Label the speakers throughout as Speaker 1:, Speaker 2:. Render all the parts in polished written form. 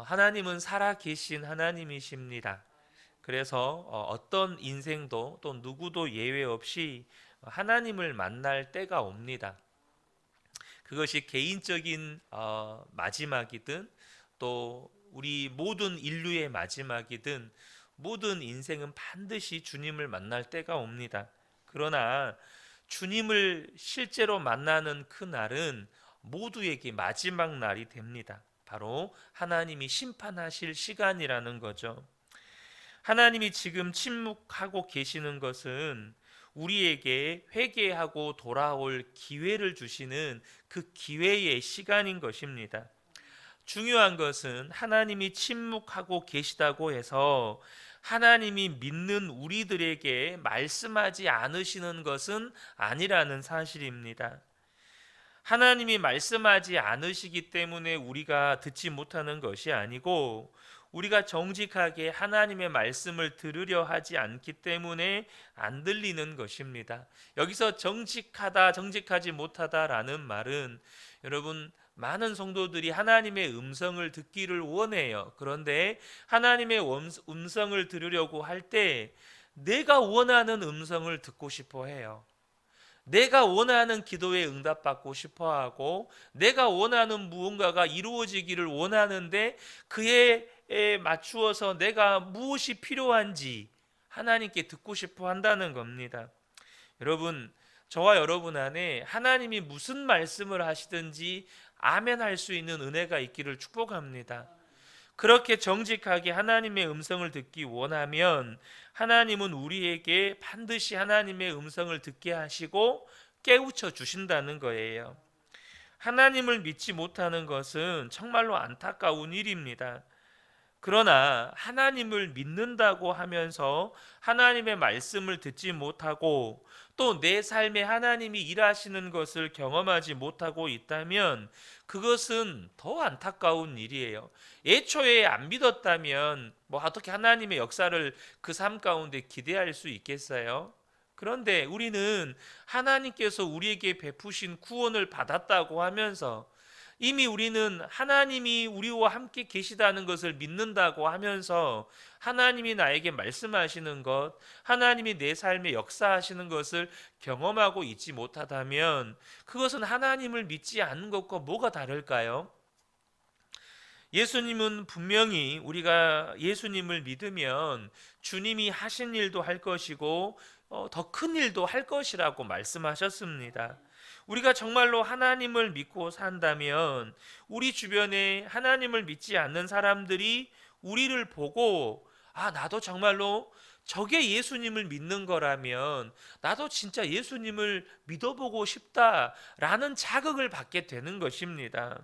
Speaker 1: 하나님은 살아계신 하나님이십니다. 그래서 어떤 인생도 또 누구도 예외 없이 하나님을 만날 때가 옵니다. 그것이 개인적인 마지막이든 또 우리 모든 인류의 마지막이든 모든 인생은 반드시 주님을 만날 때가 옵니다. 그러나 주님을 실제로 만나는 그 날은 모두에게 마지막 날이 됩니다. 바로 하나님이 심판하실 시간이라는 거죠. 하나님이 지금 침묵하고 계시는 것은 우리에게 회개하고 돌아올 기회를 주시는 그 기회의 시간인 것입니다. 중요한 것은 하나님이 침묵하고 계시다고 해서 하나님이 믿는 우리들에게 말씀하지 않으시는 것은 아니라는 사실입니다. 하나님이 말씀하지 않으시기 때문에 우리가 듣지 못하는 것이 아니고 우리가 정직하게 하나님의 말씀을 들으려 하지 않기 때문에 안 들리는 것입니다. 여기서 정직하다, 정직하지 못하다라는 말은 여러분 많은 성도들이 하나님의 음성을 듣기를 원해요. 그런데 하나님의 음성을 들으려고 할 때 내가 원하는 음성을 듣고 싶어 해요. 내가 원하는 기도에 응답받고 싶어하고 내가 원하는 무언가가 이루어지기를 원하는데 그에 맞추어서 내가 무엇이 필요한지 하나님께 듣고 싶어 한다는 겁니다. 여러분, 저와 여러분 안에 하나님이 무슨 말씀을 하시든지 아멘 할 수 있는 은혜가 있기를 축복합니다. 그렇게 정직하게 하나님의 음성을 듣기 원하면 하나님은 우리에게 반드시 하나님의 음성을 듣게 하시고 깨우쳐 주신다는 거예요. 하나님을 믿지 못하는 것은 정말로 안타까운 일입니다. 그러나 하나님을 믿는다고 하면서 하나님의 말씀을 듣지 못하고 또 내 삶에 하나님이 일하시는 것을 경험하지 못하고 있다면 그것은 더 안타까운 일이에요. 애초에 안 믿었다면 어떻게 하나님의 역사를 그 삶 가운데 기대할 수 있겠어요? 그런데 우리는 하나님께서 우리에게 베푸신 구원을 받았다고 하면서 이미 우리는 하나님이 우리와 함께 계시다는 것을 믿는다고 하면서 하나님이 나에게 말씀하시는 것, 하나님이 내 삶에 역사하시는 것을 경험하고 있지 못하다면 그것은 하나님을 믿지 않는 것과 뭐가 다를까요? 예수님은 분명히 우리가 예수님을 믿으면 주님이 하신 일도 할 것이고 더 큰 일도 할 것이라고 말씀하셨습니다. 우리가 정말로 하나님을 믿고 산다면 우리 주변에 하나님을 믿지 않는 사람들이 우리를 보고 나도 정말로 저게 예수님을 믿는 거라면 나도 진짜 예수님을 믿어보고 싶다라는 자극을 받게 되는 것입니다.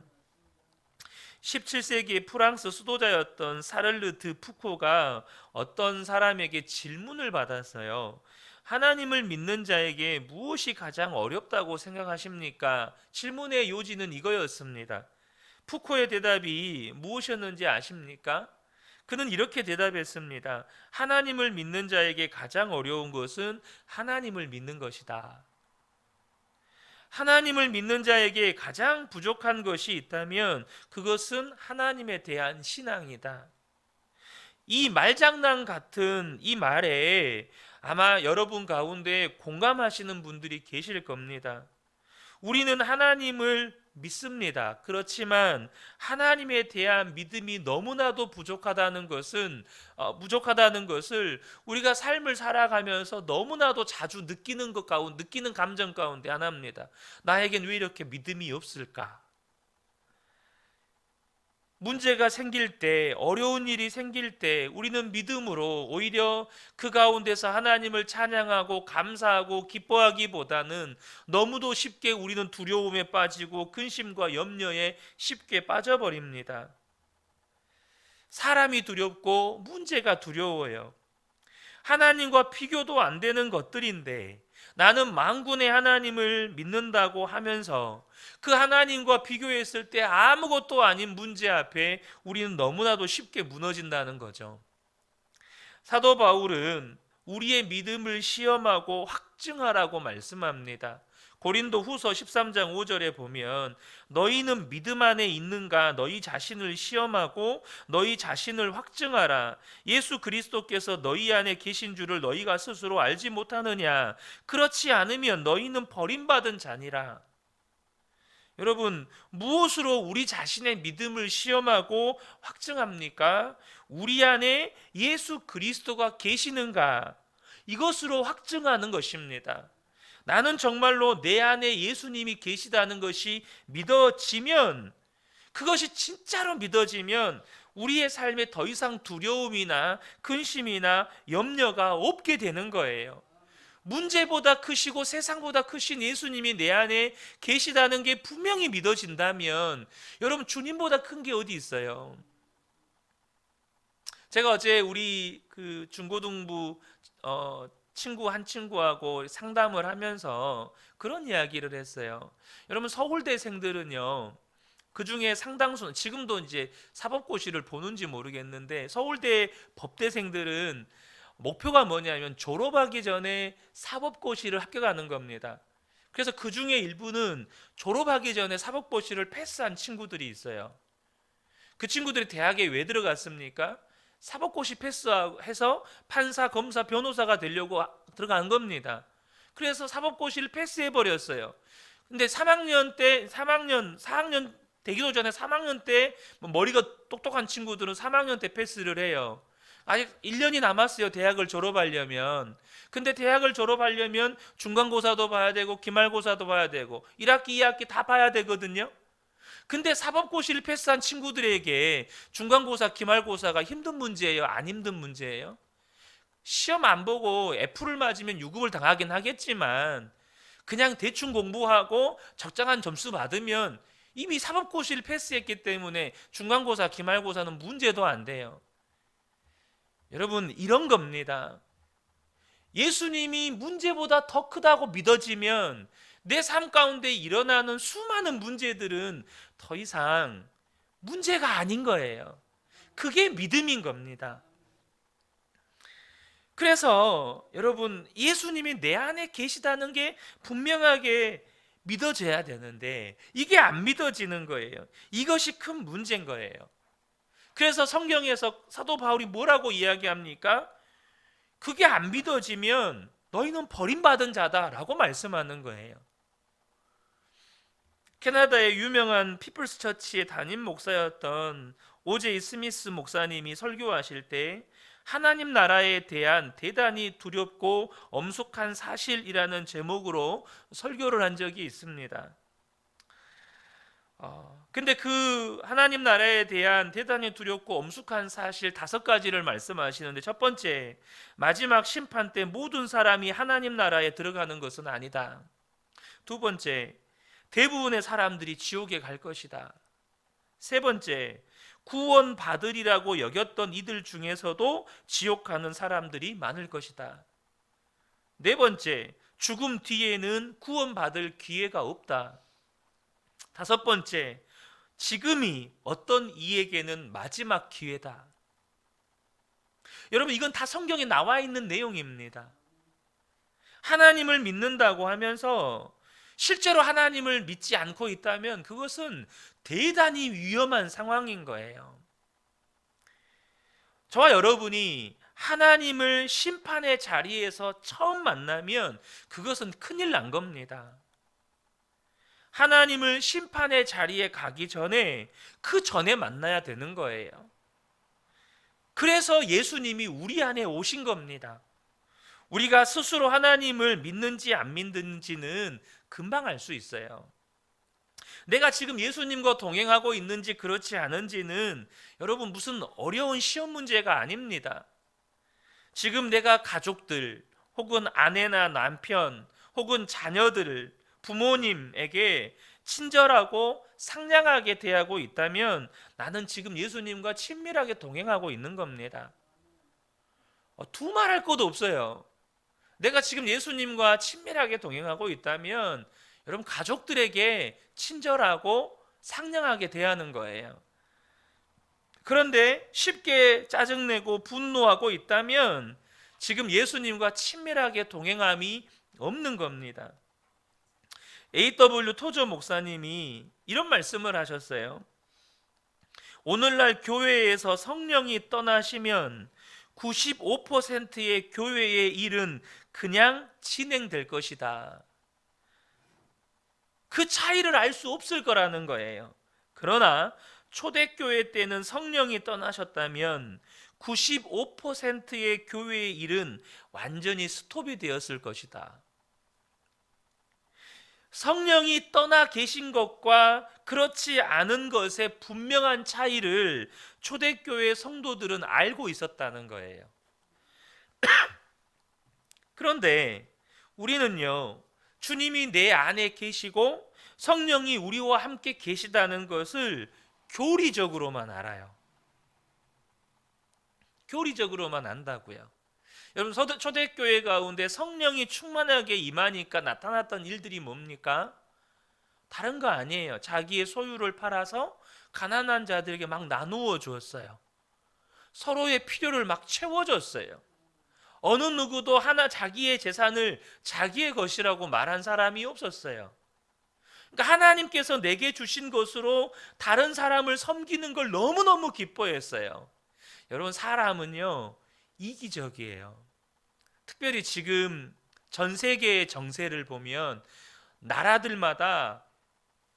Speaker 1: 17세기 프랑스 수도자였던 사를르 드 푸코가 어떤 사람에게 질문을 받았어요. 하나님을 믿는 자에게 무엇이 가장 어렵다고 생각하십니까? 질문의 요지는 이거였습니다. 푸코의 대답이 무엇이었는지 아십니까? 그는 이렇게 대답했습니다. 하나님을 믿는 자에게 가장 어려운 것은 하나님을 믿는 것이다. 하나님을 믿는 자에게 가장 부족한 것이 있다면 그것은 하나님에 대한 신앙이다. 이 말장난 같은 이 말에 아마 여러분 가운데 공감하시는 분들이 계실 겁니다. 우리는 하나님을 믿습니다. 그렇지만 하나님에 대한 믿음이 너무나도 부족하다는 것을 우리가 삶을 살아가면서 너무나도 자주 느끼는 감정 가운데 하나입니다. 나에겐 왜 이렇게 믿음이 없을까? 문제가 생길 때, 어려운 일이 생길 때 우리는 믿음으로 오히려 그 가운데서 하나님을 찬양하고 감사하고 기뻐하기보다는 너무도 쉽게 우리는 두려움에 빠지고 근심과 염려에 쉽게 빠져버립니다. 사람이 두렵고 문제가 두려워요. 하나님과 비교도 안 되는 것들인데 나는 만군의 하나님을 믿는다고 하면서 그 하나님과 비교했을 때 아무것도 아닌 문제 앞에 우리는 너무나도 쉽게 무너진다는 거죠. 사도 바울은 우리의 믿음을 시험하고 확증하라고 말씀합니다. 고린도 후서 13장 5절에 보면 너희는 믿음 안에 있는가 너희 자신을 시험하고 너희 자신을 확증하라. 예수 그리스도께서 너희 안에 계신 줄을 너희가 스스로 알지 못하느냐. 그렇지 않으면 너희는 버림받은 자니라. 여러분, 무엇으로 우리 자신의 믿음을 시험하고 확증합니까? 우리 안에 예수 그리스도가 계시는가? 이것으로 확증하는 것입니다. 나는 정말로 내 안에 예수님이 계시다는 것이 믿어지면, 그것이 진짜로 믿어지면 우리의 삶에 더 이상 두려움이나 근심이나 염려가 없게 되는 거예요. 문제보다 크시고 세상보다 크신 예수님이 내 안에 계시다는 게 분명히 믿어진다면 여러분, 주님보다 큰 게 어디 있어요? 제가 어제 우리 그 중고등부 친구 한 친구하고 상담을 하면서 그런 이야기를 했어요. 여러분, 서울대생들은요, 그 중에 상당수는 지금도 이제 사법고시를 보는지 모르겠는데, 서울대 법대생들은 목표가 뭐냐면 졸업하기 전에 사법고시를 합격하는 겁니다. 그래서 그 중에 일부는 졸업하기 전에 사법고시를 패스한 친구들이 있어요. 그 친구들이 대학에 왜 들어갔습니까? 사법고시 패스해서 판사, 검사, 변호사가 되려고 들어간 겁니다. 그래서 사법고시를 패스해버렸어요. 근데 4학년 되기도 전에 3학년 때 머리가 똑똑한 친구들은 3학년 때 패스를 해요. 아직 1년이 남았어요, 대학을 졸업하려면. 근데 대학을 졸업하려면 중간고사도 봐야 되고 기말고사도 봐야 되고 1학기, 2학기 다 봐야 되거든요. 근데 사법고시를 패스한 친구들에게 중간고사, 기말고사가 힘든 문제예요? 안 힘든 문제예요? 시험 안 보고 F를 맞으면 유급을 당하긴 하겠지만 그냥 대충 공부하고 적당한 점수 받으면 이미 사법고시를 패스했기 때문에 중간고사, 기말고사는 문제도 안 돼요. 여러분, 이런 겁니다. 예수님이 문제보다 더 크다고 믿어지면 내 삶 가운데 일어나는 수많은 문제들은 더 이상 문제가 아닌 거예요. 그게 믿음인 겁니다. 그래서 여러분, 예수님이 내 안에 계시다는 게 분명하게 믿어져야 되는데 이게 안 믿어지는 거예요. 이것이 큰 문제인 거예요. 그래서 성경에서 사도 바울이 뭐라고 이야기합니까? 그게 안 믿어지면 너희는 버림받은 자다라고 말씀하는 거예요. 캐나다의 유명한 피플스 처치의 담임 목사였던 오제이 스미스 목사님이 설교하실 때 하나님 나라에 대한 대단히 두렵고 엄숙한 사실이라는 제목으로 설교를 한 적이 있습니다. 근데 그 하나님 나라에 대한 대단히 두렵고 엄숙한 사실 5가지를 말씀하시는데, 첫 번째, 마지막 심판 때 모든 사람이 하나님 나라에 들어가는 것은 아니다. 두 번째, 대부분의 사람들이 지옥에 갈 것이다. 세 번째, 구원 받으리라고 여겼던 이들 중에서도 지옥 가는 사람들이 많을 것이다. 네 번째, 죽음 뒤에는 구원 받을 기회가 없다. 다섯 번째, 지금이 어떤 이에게는 마지막 기회다. 여러분, 이건 다 성경에 나와 있는 내용입니다. 하나님을 믿는다고 하면서 실제로 하나님을 믿지 않고 있다면 그것은 대단히 위험한 상황인 거예요. 저와 여러분이 하나님을 심판의 자리에서 처음 만나면 그것은 큰일 난 겁니다. 하나님을 심판의 자리에 가기 전에 그 전에 만나야 되는 거예요. 그래서 예수님이 우리 안에 오신 겁니다. 우리가 스스로 하나님을 믿는지 안 믿는지는 금방 알 수 있어요. 내가 지금 예수님과 동행하고 있는지 그렇지 않은지는 여러분 무슨 어려운 시험 문제가 아닙니다. 지금 내가 가족들 혹은 아내나 남편 혹은 자녀들, 부모님에게 친절하고 상냥하게 대하고 있다면 나는 지금 예수님과 친밀하게 동행하고 있는 겁니다. 두말할 것도 없어요. 내가 지금 예수님과 친밀하게 동행하고 있다면 여러분, 가족들에게 친절하고 상냥하게 대하는 거예요. 그런데 쉽게 짜증내고 분노하고 있다면 지금 예수님과 친밀하게 동행함이 없는 겁니다. A.W. 토저 목사님이 이런 말씀을 하셨어요. 오늘날 교회에서 성령이 떠나시면 95%의 교회의 일은 그냥 진행될 것이다. 그 차이를 알 수 없을 거라는 거예요. 그러나 초대교회 때는 성령이 떠나셨다면 95%의 교회의 일은 완전히 스톱이 되었을 것이다. 성령이 떠나 계신 것과 그렇지 않은 것의 분명한 차이를 초대교회 성도들은 알고 있었다는 거예요. 그런데 우리는요, 주님이 내 안에 계시고 성령이 우리와 함께 계시다는 것을 교리적으로만 알아요. 교리적으로만 안다고요. 여러분, 초대교회 가운데 성령이 충만하게 임하니까 나타났던 일들이 뭡니까? 다른 거 아니에요. 자기의 소유를 팔아서 가난한 자들에게 막 나누어 주었어요. 서로의 필요를 막 채워줬어요. 어느 누구도 자기의 재산을 자기의 것이라고 말한 사람이 없었어요. 그러니까 하나님께서 내게 주신 것으로 다른 사람을 섬기는 걸 너무너무 기뻐했어요. 여러분, 사람은요, 이기적이에요. 특별히 지금 전 세계의 정세를 보면 나라들마다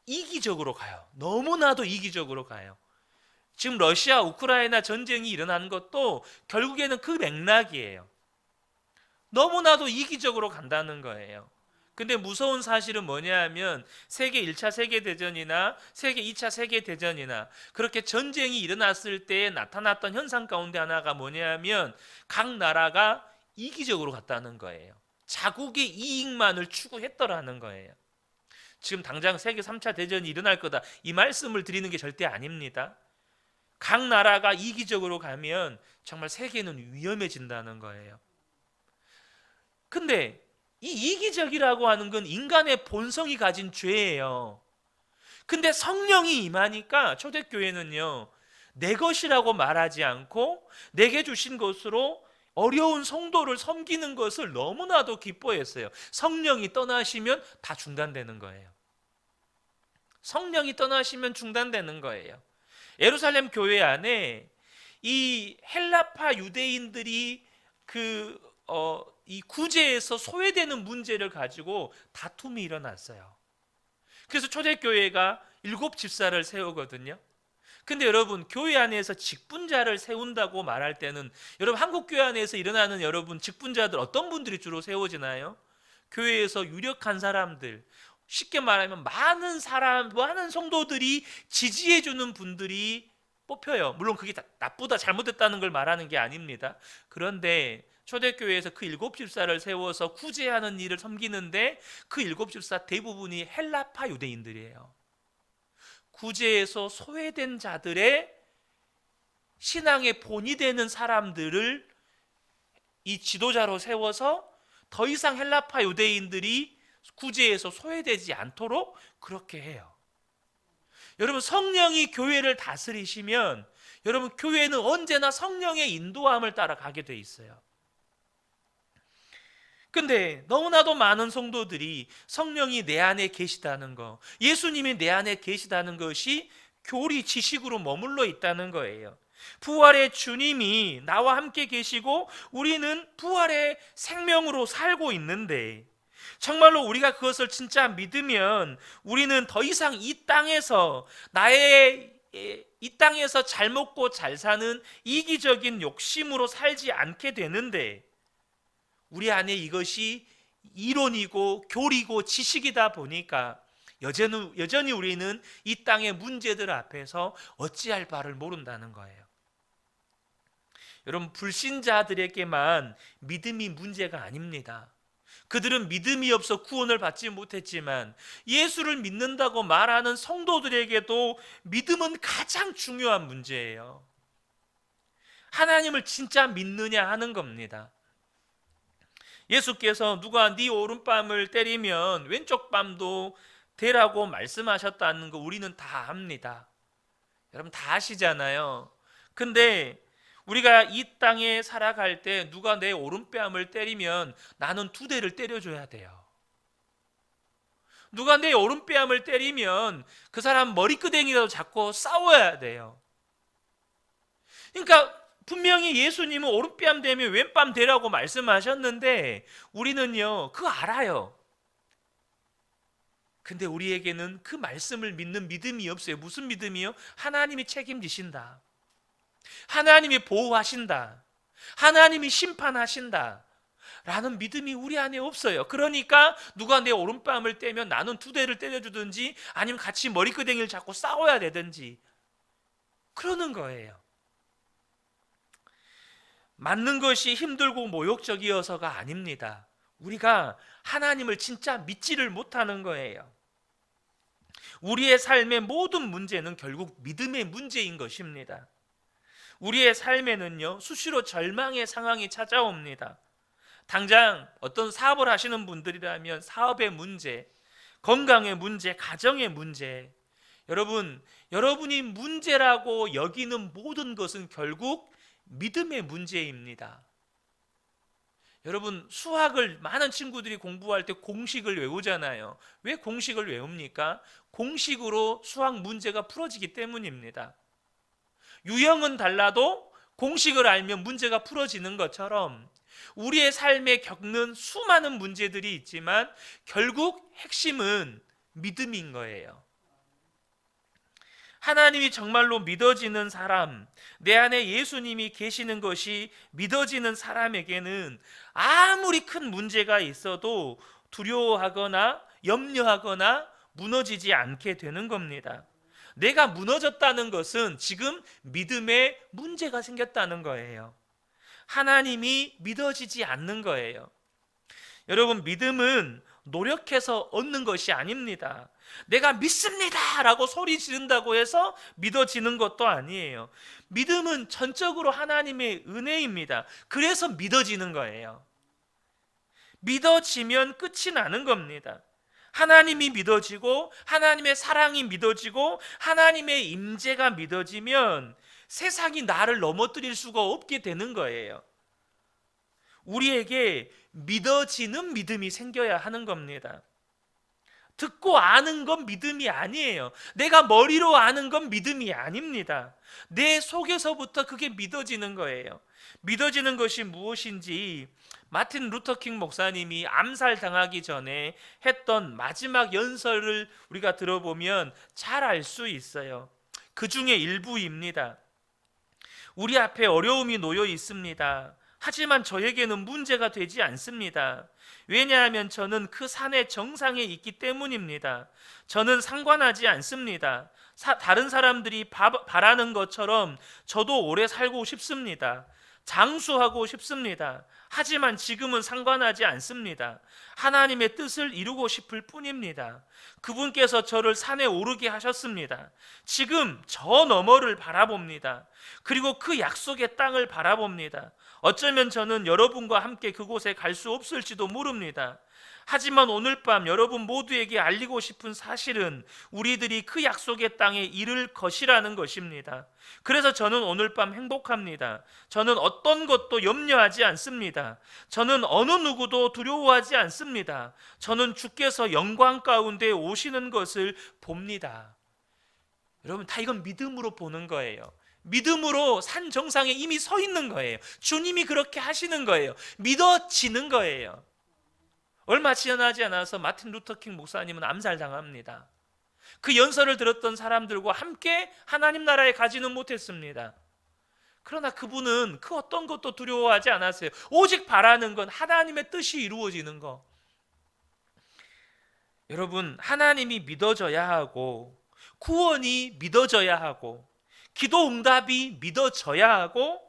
Speaker 1: 이기적으로 가요. 너무나도 이기적으로 가요. 지금 러시아 우크라이나 전쟁이 일어난 것도 결국에는 그 맥락이에요. 너무나도 이기적으로 간다는 거예요. 근데 무서운 사실은 뭐냐 하면 세계 1차 세계대전이나 세계 2차 세계대전이나 그렇게 전쟁이 일어났을 때 나타났던 현상 가운데 하나가 뭐냐 하면 각 나라가 이기적으로 갔다는 거예요. 자국의 이익만을 추구했더라는 거예요. 지금 당장 세계 3차 대전이 일어날 거다, 이 말씀을 드리는 게 절대 아닙니다. 각 나라가 이기적으로 가면 정말 세계는 위험해진다는 거예요. 근데 이 이기적이라고 하는 건 인간의 본성이 가진 죄예요. 근데 성령이 임하니까 초대교회는요, 내 것이라고 말하지 않고 내게 주신 것으로 어려운 성도를 섬기는 것을 너무나도 기뻐했어요. 성령이 떠나시면 다 중단되는 거예요. 성령이 떠나시면 중단되는 거예요. 예루살렘 교회 안에 이 헬라파 유대인들이 이 구제에서 소외되는 문제를 가지고 다툼이 일어났어요. 그래서 초대교회가 7집사를 세우거든요. 근데 여러분, 교회 안에서 직분자를 세운다고 말할 때는 여러분, 한국 교회 안에서 일어나는 여러분 직분자들 어떤 분들이 주로 세워지나요? 교회에서 유력한 사람들, 쉽게 말하면 많은 성도들이 지지해주는 분들이 뽑혀요. 물론 그게 나쁘다 잘못됐다는 걸 말하는 게 아닙니다. 그런데 초대교회에서 그 7집사를 세워서 구제하는 일을 섬기는데 그 7집사 대부분이 헬라파 유대인들이에요. 구제에서 소외된 자들의 신앙의 본이 되는 사람들을 이 지도자로 세워서 더 이상 헬라파 유대인들이 구제에서 소외되지 않도록 그렇게 해요. 여러분, 성령이 교회를 다스리시면 여러분, 교회는 언제나 성령의 인도함을 따라 가게 돼 있어요. 근데 너무나도 많은 성도들이 성령이 내 안에 계시다는 거, 예수님이 내 안에 계시다는 것이 교리 지식으로 머물러 있다는 거예요. 부활의 주님이 나와 함께 계시고 우리는 부활의 생명으로 살고 있는데, 정말로 우리가 그것을 진짜 믿으면 우리는 더 이상 이 땅에서 잘 먹고 잘 사는 이기적인 욕심으로 살지 않게 되는데, 우리 안에 이것이 이론이고 교리고 지식이다 보니까 여전히 우리는 이 땅의 문제들 앞에서 어찌할 바를 모른다는 거예요. 여러분, 불신자들에게만 믿음이 문제가 아닙니다. 그들은 믿음이 없어 구원을 받지 못했지만 예수를 믿는다고 말하는 성도들에게도 믿음은 가장 중요한 문제예요. 하나님을 진짜 믿느냐 하는 겁니다. 예수께서 누가 네 오른뺨을 때리면 왼쪽 뺨도 대라고 말씀하셨다는 거 우리는 다 압니다. 여러분, 다 아시잖아요. 근데 우리가 이 땅에 살아갈 때 누가 내 오른뺨을 때리면 나는 2대를 때려줘야 돼요. 누가 내 오른뺨을 때리면 그 사람 머리끄댕이라도 잡고 싸워야 돼요. 그러니까 분명히 예수님은 오른뺨 대면 왼뺨 대라고 말씀하셨는데 우리는요 그거 알아요. 근데 우리에게는 그 말씀을 믿는 믿음이 없어요. 무슨 믿음이요? 하나님이 책임지신다, 하나님이 보호하신다, 하나님이 심판하신다 라는 믿음이 우리 안에 없어요. 그러니까 누가 내 오른뺨을 떼면 나는 두 대를 때려주든지 아니면 같이 머리끄댕이를 잡고 싸워야 되든지 그러는 거예요. 맞는 것이 힘들고 모욕적이어서가 아닙니다. 우리가 하나님을 진짜 믿지를 못하는 거예요. 우리의 삶의 모든 문제는 결국 믿음의 문제인 것입니다. 우리의 삶에는요 수시로 절망의 상황이 찾아옵니다. 당장 어떤 사업을 하시는 분들이라면 사업의 문제, 건강의 문제, 가정의 문제, 여러분이 문제라고 여기는 모든 것은 결국 믿음의 문제입니다. 여러분 수학을 많은 친구들이 공부할 때 공식을 외우잖아요. 왜 공식을 외웁니까? 공식으로 수학 문제가 풀어지기 때문입니다. 유형은 달라도 공식을 알면 문제가 풀어지는 것처럼 우리의 삶에 겪는 수많은 문제들이 있지만 결국 핵심은 믿음인 거예요. 하나님이 정말로 믿어지는 사람, 내 안에 예수님이 계시는 것이 믿어지는 사람에게는 아무리 큰 문제가 있어도 두려워하거나 염려하거나 무너지지 않게 되는 겁니다. 내가 무너졌다는 것은 지금 믿음에 문제가 생겼다는 거예요. 하나님이 믿어지지 않는 거예요. 여러분, 믿음은 노력해서 얻는 것이 아닙니다. 내가 믿습니다 라고 소리 지른다고 해서 믿어지는 것도 아니에요. 믿음은 전적으로 하나님의 은혜입니다. 그래서 믿어지는 거예요. 믿어지면 끝이 나는 겁니다. 하나님이 믿어지고 하나님의 사랑이 믿어지고 하나님의 임재가 믿어지면 세상이 나를 넘어뜨릴 수가 없게 되는 거예요. 우리에게 믿어지는 믿음이 생겨야 하는 겁니다. 듣고 아는 건 믿음이 아니에요. 내가 머리로 아는 건 믿음이 아닙니다. 내 속에서부터 그게 믿어지는 거예요. 믿어지는 것이 무엇인지 마틴 루터킹 목사님이 암살당하기 전에 했던 마지막 연설을 우리가 들어보면 잘 알 수 있어요. 그 중에 일부입니다. 우리 앞에 어려움이 놓여 있습니다. 하지만 저에게는 문제가 되지 않습니다. 왜냐하면 저는 그 산의 정상에 있기 때문입니다. 저는 상관하지 않습니다. 다른 사람들이 바라는 것처럼 저도 오래 살고 싶습니다. 장수하고 싶습니다. 하지만 지금은 상관하지 않습니다. 하나님의 뜻을 이루고 싶을 뿐입니다. 그분께서 저를 산에 오르게 하셨습니다. 지금 저 너머를 바라봅니다. 그리고 그 약속의 땅을 바라봅니다. 어쩌면 저는 여러분과 함께 그곳에 갈 수 없을지도 모릅니다. 하지만 오늘 밤 여러분 모두에게 알리고 싶은 사실은 우리들이 그 약속의 땅에 이를 것이라는 것입니다. 그래서 저는 오늘 밤 행복합니다. 저는 어떤 것도 염려하지 않습니다. 저는 어느 누구도 두려워하지 않습니다. 저는 주께서 영광 가운데 오시는 것을 봅니다. 여러분, 다 이건 믿음으로 보는 거예요. 믿음으로 산 정상에 이미 서 있는 거예요. 주님이 그렇게 하시는 거예요. 믿어지는 거예요. 얼마 지나지 않아서 마틴 루터킹 목사님은 암살당합니다. 그 연설을 들었던 사람들과 함께 하나님 나라에 가지는 못했습니다. 그러나 그분은 그 어떤 것도 두려워하지 않았어요. 오직 바라는 건 하나님의 뜻이 이루어지는 거. 여러분, 하나님이 믿어져야 하고 구원이 믿어져야 하고 기도 응답이 믿어져야 하고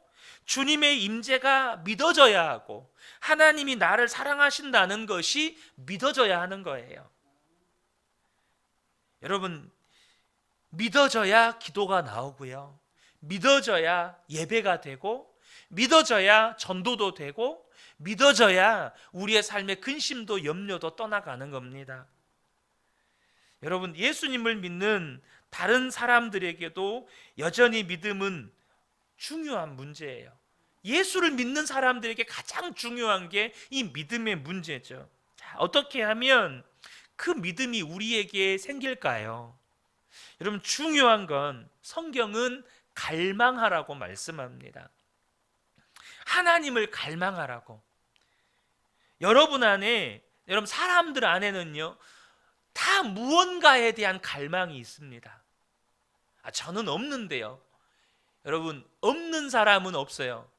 Speaker 1: 주님의 임재가 믿어져야 하고 하나님이 나를 사랑하신다는 것이 믿어져야 하는 거예요. 여러분, 믿어져야 기도가 나오고요. 믿어져야 예배가 되고 믿어져야 전도도 되고 믿어져야 우리의 삶의 근심도 염려도 떠나가는 겁니다. 여러분, 예수님을 믿는 다른 사람들에게도 여전히 믿음은 중요한 문제예요. 예수를 믿는 사람들에게 가장 중요한 게 이 믿음의 문제죠. 자, 어떻게 하면 그 믿음이 우리에게 생길까요? 여러분, 중요한 건 성경은 갈망하라고 말씀합니다. 하나님을 갈망하라고. 여러분 안에, 여러분 사람들 안에는요, 다 무언가에 대한 갈망이 있습니다. 저는 없는데요. 여러분, 없는 사람은 없어요.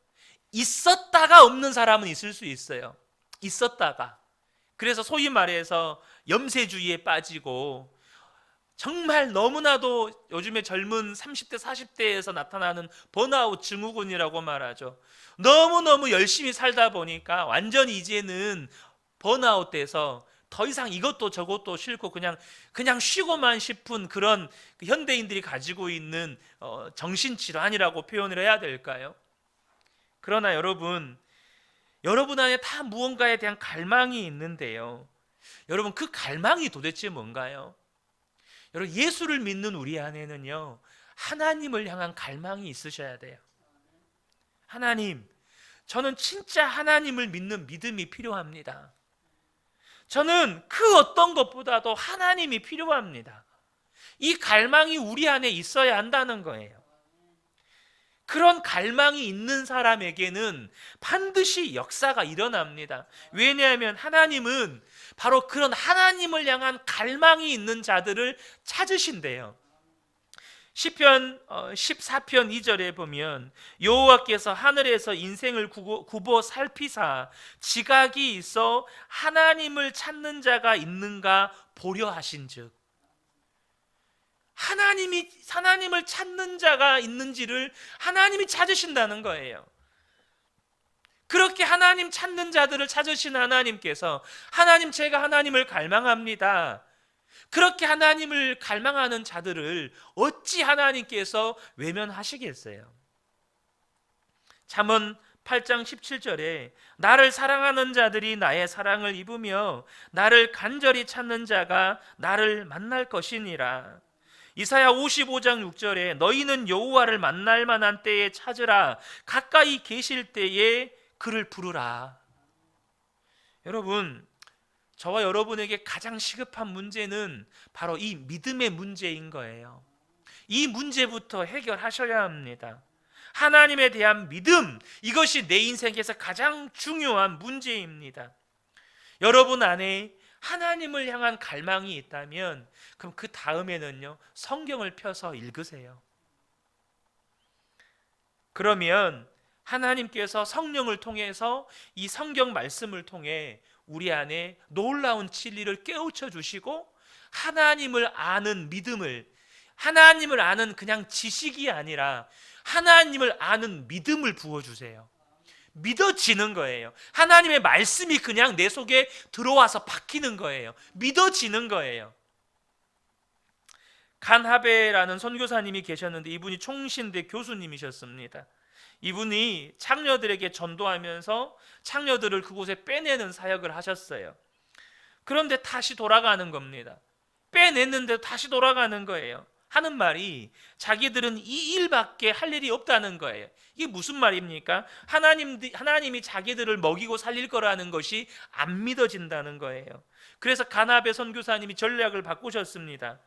Speaker 1: 있었다가 없는 사람은 있을 수 있어요. 있었다가. 그래서 소위 말해서 염세주의에 빠지고, 정말 너무나도 요즘에 젊은 30대 40대에서 나타나는 번아웃 증후군이라고 말하죠. 너무너무 열심히 살다 보니까 완전히 이제는 번아웃 돼서 더 이상 이것도 저것도 싫고 그냥 쉬고만 싶은 그런 현대인들이 가지고 있는 정신질환이라고 표현을 해야 될까요? 그러나 여러분 안에 다 무언가에 대한 갈망이 있는데요, 여러분, 그 갈망이 도대체 뭔가요? 여러분, 예수를 믿는 우리 안에는요, 하나님을 향한 갈망이 있으셔야 돼요. 하나님, 저는 진짜 하나님을 믿는 믿음이 필요합니다. 저는 그 어떤 것보다도 하나님이 필요합니다. 이 갈망이 우리 안에 있어야 한다는 거예요. 그런 갈망이 있는 사람에게는 반드시 역사가 일어납니다. 왜냐하면 하나님은 바로 그런 하나님을 향한 갈망이 있는 자들을 찾으신대요. 시편 14편 2절에 보면 여호와께서 하늘에서 인생을 굽어 살피사 지각이 있어 하나님을 찾는 자가 있는가 보려 하신즉, 하나님을 찾는 자가 있는지를 하나님이 찾으신다는 거예요. 그렇게 하나님 찾는 자들을 찾으신 하나님께서, 하나님, 제가 하나님을 갈망합니다. 그렇게 하나님을 갈망하는 자들을 어찌 하나님께서 외면하시겠어요? 잠언 8장 17절에 나를 사랑하는 자들이 나의 사랑을 입으며 나를 간절히 찾는 자가 나를 만날 것이니라. 이사야 55장 6절에 너희는 여호와를 만날 만한 때에 찾으라. 가까이 계실 때에 그를 부르라. 여러분, 저와 여러분에게 가장 시급한 문제는 바로 이 믿음의 문제인 거예요. 이 문제부터 해결하셔야 합니다. 하나님에 대한 믿음, 이것이 내 인생에서 가장 중요한 문제입니다. 여러분 안에 하나님을 향한 갈망이 있다면 그럼 그 다음에는요, 성경을 펴서 읽으세요. 그러면 하나님께서 성령을 통해서 이 성경 말씀을 통해 우리 안에 놀라운 진리를 깨우쳐 주시고, 하나님을 아는 믿음을, 하나님을 아는 그냥 지식이 아니라 하나님을 아는 믿음을 부어주세요. 믿어지는 거예요. 하나님의 말씀이 그냥 내 속에 들어와서 박히는 거예요. 믿어지는 거예요. 간하베라는 선교사님이 계셨는데 이분이 총신대 교수님이셨습니다. 이분이 창녀들에게 전도하면서 창녀들을 그곳에 빼내는 사역을 하셨어요. 그런데 다시 돌아가는 겁니다. 빼냈는데 다시 돌아가는 거예요. 하는 말이 자기들은 이 일밖에 할 일이 없다는 거예요. 이게 무슨 말입니까? 하나님이 자기들을 먹이고 살릴 거라는 것이 안 믿어진다는 거예요. 그래서 가나베 선교사님이 전략을 바꾸셨습니다.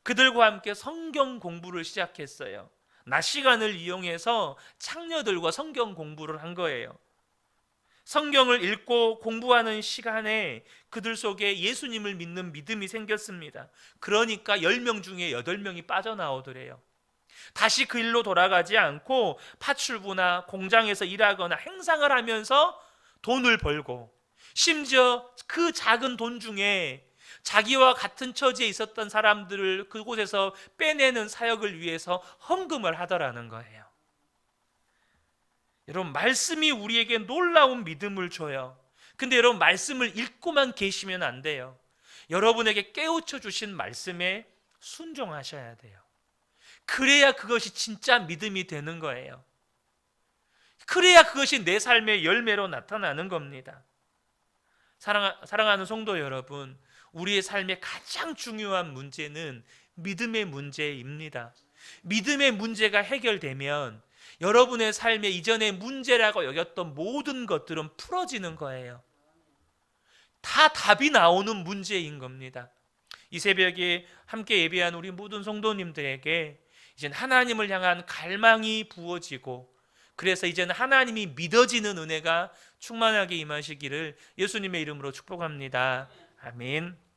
Speaker 1: 그들과 함께 성경 공부를 시작했어요. 낮 시간을 이용해서 창녀들과 성경 공부를 한 거예요. 성경을 읽고 공부하는 시간에 그들 속에 예수님을 믿는 믿음이 생겼습니다. 그러니까 10명 중에 8명이 빠져나오더래요. 다시 그 일로 돌아가지 않고 파출부나 공장에서 일하거나 행상을 하면서 돈을 벌고, 심지어 그 작은 돈 중에 자기와 같은 처지에 있었던 사람들을 그곳에서 빼내는 사역을 위해서 헌금을 하더라는 거예요. 여러분, 말씀이 우리에게 놀라운 믿음을 줘요. 근데 여러분, 말씀을 읽고만 계시면 안 돼요. 여러분에게 깨우쳐 주신 말씀에 순종하셔야 돼요. 그래야 그것이 진짜 믿음이 되는 거예요. 그래야 그것이 내 삶의 열매로 나타나는 겁니다. 사랑하는 성도 여러분, 우리의 삶의 가장 중요한 문제는 믿음의 문제입니다. 믿음의 문제가 해결되면 여러분의 삶의 이전의 문제라고 여겼던 모든 것들은 풀어지는 거예요. 다 답이 나오는 문제인 겁니다. 이 새벽에 함께 예배한 우리 모든 성도님들에게 이젠 하나님을 향한 갈망이 부어지고, 그래서 이제는 하나님이 믿어지는 은혜가 충만하게 임하시기를 예수님의 이름으로 축복합니다. 아멘.